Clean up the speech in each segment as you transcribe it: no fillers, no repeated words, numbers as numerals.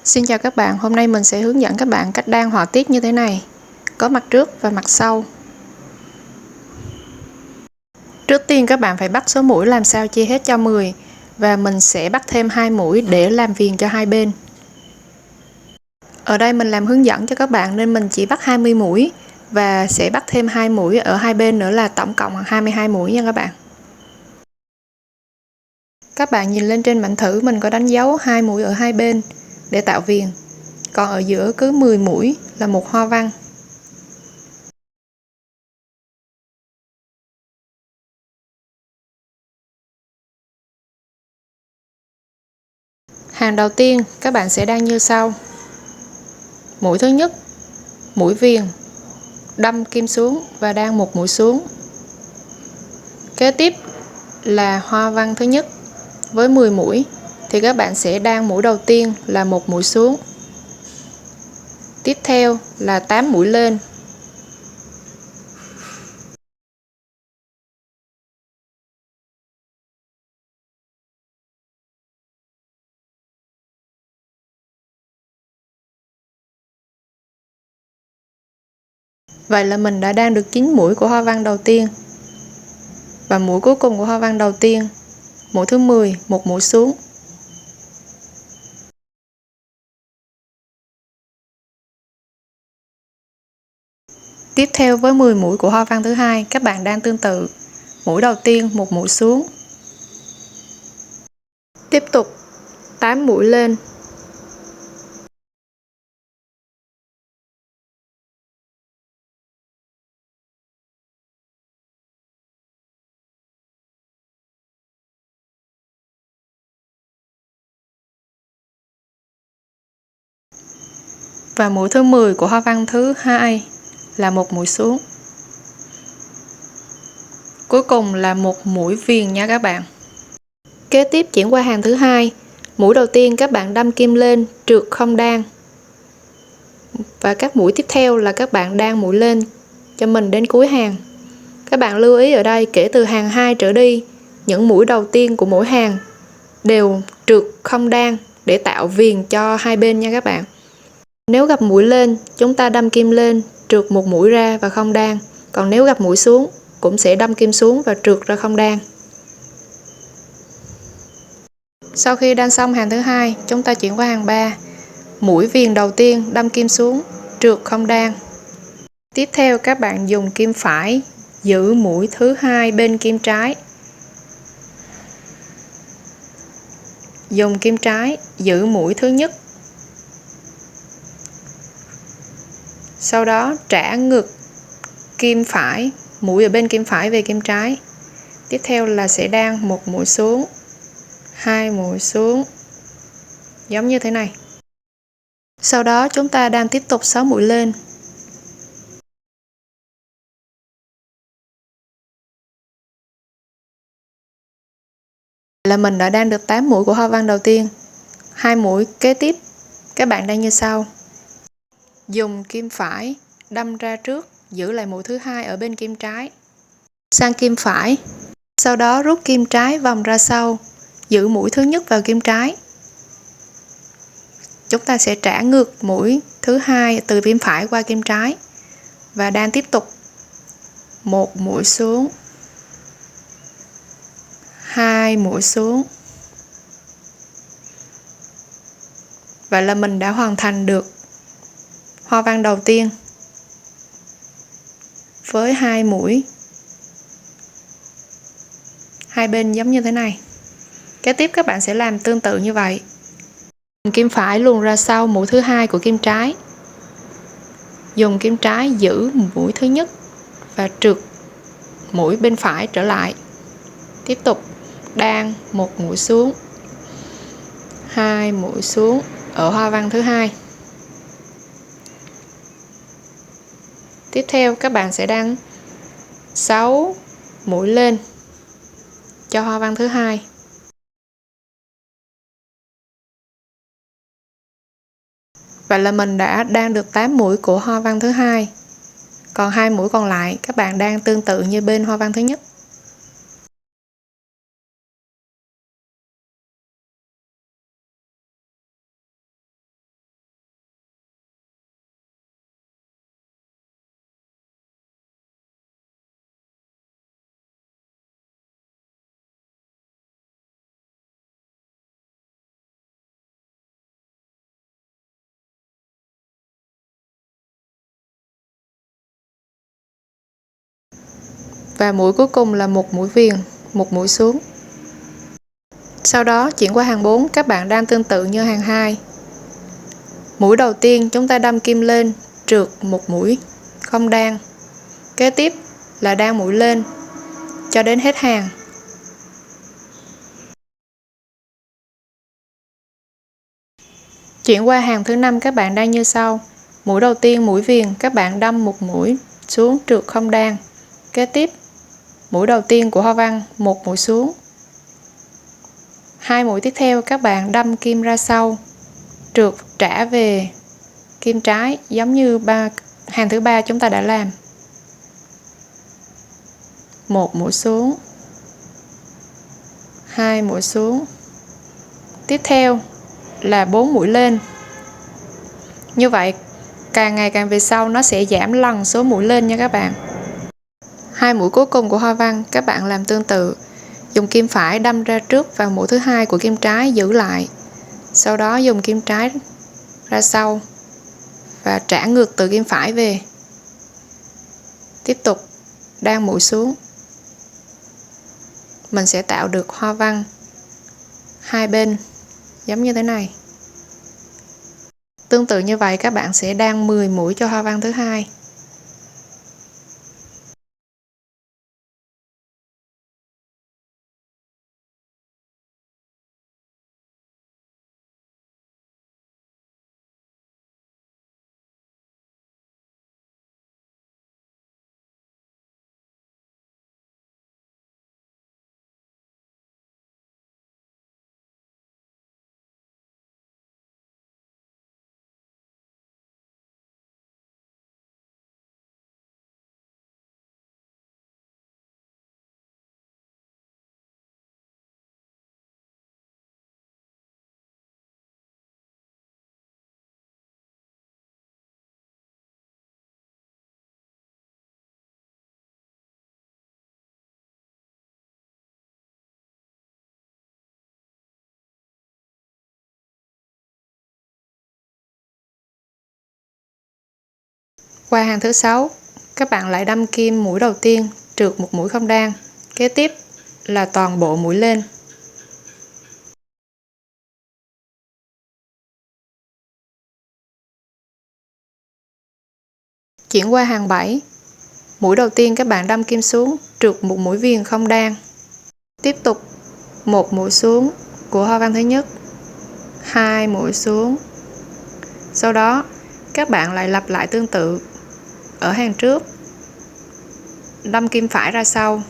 Xin chào các bạn, hôm nay mình sẽ hướng dẫn các bạn cách đan họa tiết như thế này, có mặt trước và mặt sau. Trước tiên các bạn phải bắt số mũi làm sao chia hết cho 10 và mình sẽ bắt thêm 2 mũi để làm viền cho hai bên. Ở đây mình làm hướng dẫn cho các bạn nên mình chỉ bắt 20 mũi và sẽ bắt thêm 2 mũi ở hai bên nữa là tổng cộng 22 mũi nha các bạn. Các bạn nhìn lên trên bản thử mình có đánh dấu 2 mũi ở hai bên để tạo viền. Còn ở giữa cứ 10 mũi là một hoa văn. Hàng đầu tiên các bạn sẽ đan như sau. Mũi thứ nhất, mũi viền, đâm kim xuống và đan một mũi xuống. Kế tiếp là hoa văn thứ nhất với 10 mũi thì các bạn sẽ đan mũi đầu tiên là một mũi xuống. Tiếp theo là 8 mũi lên. Vậy là mình đã đan được 9 mũi của hoa văn đầu tiên. Và mũi cuối cùng của hoa văn đầu tiên, mũi thứ 10, một mũi xuống. Tiếp theo với 10 mũi của hoa văn thứ hai, các bạn đan tương tự. Mũi đầu tiên một mũi xuống. Tiếp tục 8 mũi lên. Và mũi thứ 10 của hoa văn thứ hai là một mũi xuống. Cuối cùng là một mũi viền nha các bạn. Kế tiếp chuyển qua hàng thứ hai. Mũi đầu tiên các bạn đâm kim lên, trượt không đan. Và các mũi tiếp theo là các bạn đan mũi lên cho mình đến cuối hàng. Các bạn lưu ý ở đây kể từ hàng 2 trở đi, những mũi đầu tiên của mỗi hàng đều trượt không đan để tạo viền cho hai bên nha các bạn. Nếu gặp mũi lên, chúng ta đâm kim lên, trượt một mũi ra và không đan. Còn nếu gặp mũi xuống, cũng sẽ đâm kim xuống và trượt ra không đan. Sau khi đan xong hàng thứ hai, chúng ta chuyển qua hàng 3. Mũi viền đầu tiên đâm kim xuống, trượt không đan. Tiếp theo các bạn dùng kim phải giữ mũi thứ hai bên kim trái. Dùng kim trái giữ mũi thứ nhất. Sau đó trả ngược kim phải, mũi ở bên kim phải về kim trái. Tiếp theo là sẽ đan một mũi xuống, 2 mũi xuống, giống như thế này. Sau đó chúng ta đan tiếp tục 6 mũi lên. Là mình đã đan được 8 mũi của hoa văn đầu tiên. 2 mũi kế tiếp các bạn đan như sau. Dùng kim phải đâm ra trước, giữ lại mũi thứ hai ở bên kim trái. Sang kim phải. Sau đó rút kim trái vòng ra sau, giữ mũi thứ nhất vào kim trái. Chúng ta sẽ trả ngược mũi thứ hai từ kim phải qua kim trái và đan tiếp tục một mũi xuống, 2 mũi xuống. Vậy là mình đã hoàn thành được hoa văn đầu tiên với 2 mũi hai bên giống như thế này. Kế tiếp các bạn sẽ làm tương tự như vậy. Kim phải luồn ra sau mũi thứ hai của kim trái. Dùng kim trái giữ mũi thứ nhất và trượt mũi bên phải trở lại. Tiếp tục đan một mũi xuống, 2 mũi xuống ở hoa văn thứ hai. Tiếp theo các bạn sẽ đan 6 mũi lên cho hoa văn thứ hai. Vậy là mình đã đan được 8 mũi của hoa văn thứ hai. Còn 2 mũi còn lại các bạn đan tương tự như bên hoa văn thứ nhất. Và mũi cuối cùng là một mũi viền, một mũi xuống. Sau đó chuyển qua hàng 4, các bạn đan tương tự như hàng 2. Mũi đầu tiên chúng ta đâm kim lên, trượt một mũi không đan. Kế tiếp là đan mũi lên cho đến hết hàng. Chuyển qua hàng thứ 5, các bạn đan như sau. Mũi đầu tiên mũi viền, các bạn đâm một mũi xuống trượt không đan. Kế tiếp mũi đầu tiên của hoa văn, một mũi xuống. 2 mũi tiếp theo các bạn đâm kim ra sau, trượt trả về kim trái giống như hàng thứ 3 chúng ta đã làm. Một mũi xuống, 2 mũi xuống. Tiếp theo là 4 mũi lên. Như vậy càng ngày càng về sau nó sẽ giảm lần số mũi lên nha các bạn. 2 mũi cuối cùng của hoa văn các bạn làm tương tự, dùng kim phải đâm ra trước vào mũi thứ 2 của kim trái giữ lại, sau đó dùng kim trái ra sau và trả ngược từ kim phải về. Tiếp tục đan mũi xuống, mình sẽ tạo được hoa văn hai bên giống như thế này. Tương tự như vậy các bạn sẽ đan 10 mũi cho hoa văn thứ 2. Qua hàng thứ 6, các bạn lại đâm kim mũi đầu tiên, trượt một mũi không đan. Kế tiếp là toàn bộ mũi lên. Chuyển qua hàng 7, mũi đầu tiên các bạn đâm kim xuống, trượt một mũi viền không đan. Tiếp tục một mũi xuống của hoa văn thứ nhất, 2 mũi xuống. Sau đó các bạn lại lặp lại tương tự ở hàng trước, đâm kim phải ra sau,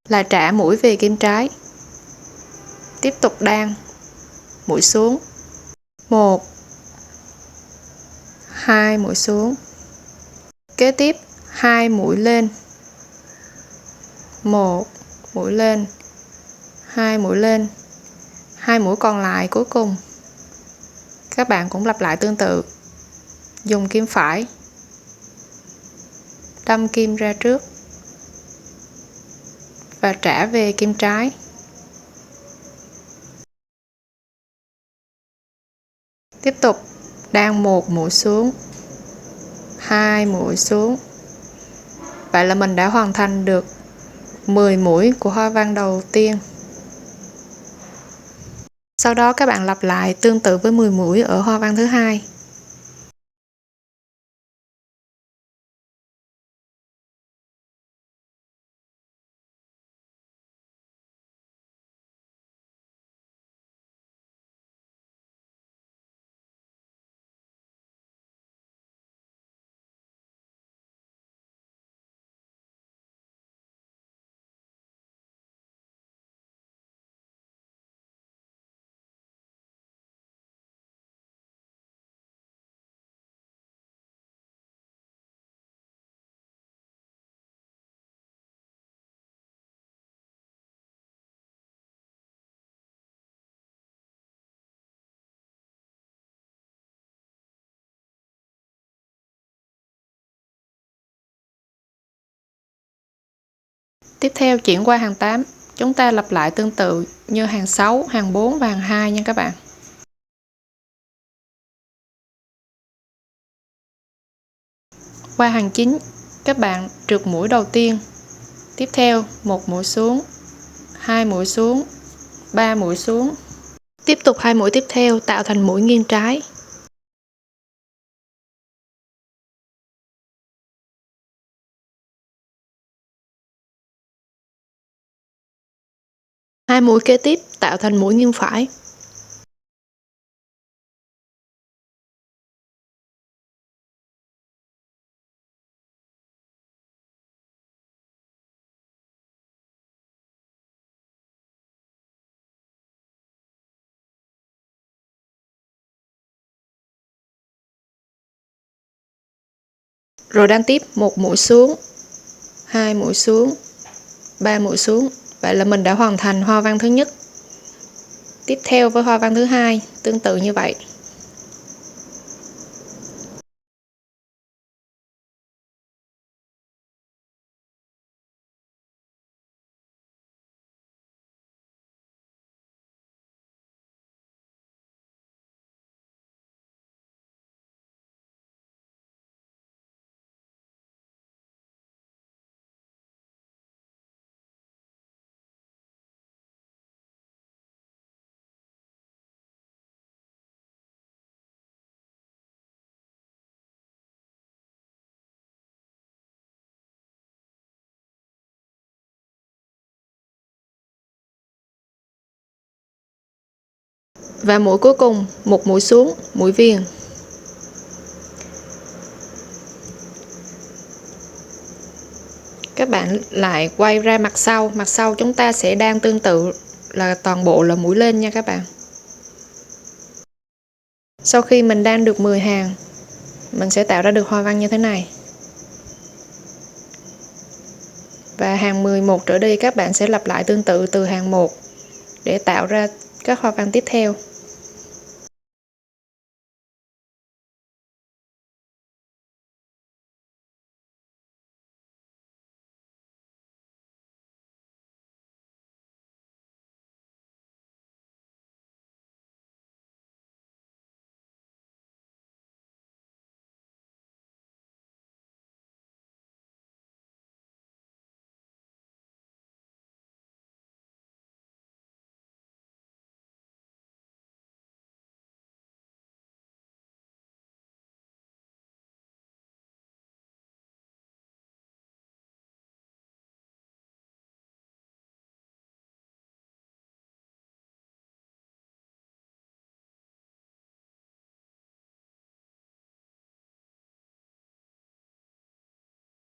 là trả mũi về kim trái. Tiếp tục đan mũi xuống, 1, 2 mũi xuống. Kế tiếp 2 mũi lên, 1 mũi lên, 2 mũi lên. 2 mũi còn lại cuối cùng các bạn cũng lặp lại tương tự, dùng kim phải đâm kim ra trước và trả về kim trái. Tiếp tục đan 1 mũi xuống, 2 mũi xuống. Vậy là mình đã hoàn thành được 10 mũi của hoa văn đầu tiên. Sau đó các bạn lặp lại tương tự với 10 mũi ở hoa văn thứ 2. Tiếp theo chuyển qua hàng 8, chúng ta lặp lại tương tự như hàng 6, hàng 4 và hàng 2 nha các bạn. Qua hàng 9, các bạn trượt mũi đầu tiên, Tiếp theo, một mũi xuống, 2 mũi xuống, 3 mũi xuống. Tiếp tục 2 mũi tiếp theo tạo thành mũi nghiêng trái. Hai mũi kế tiếp tạo thành mũi nghiêng phải. Rồi đan tiếp một mũi xuống, 2 mũi xuống, 3 mũi xuống. Vậy là mình đã hoàn thành hoa văn thứ nhất. Tiếp theo với hoa văn thứ hai tương tự như vậy. Và mũi cuối cùng, một mũi xuống, mũi viền. Các bạn lại quay ra mặt sau chúng ta sẽ đan tương tự là toàn bộ là mũi lên nha các bạn. Sau khi mình đan được 10 hàng, mình sẽ tạo ra được hoa văn như thế này. Và hàng 11 trở đi các bạn sẽ lặp lại tương tự từ hàng 1 để tạo ra các hoa văn tiếp theo.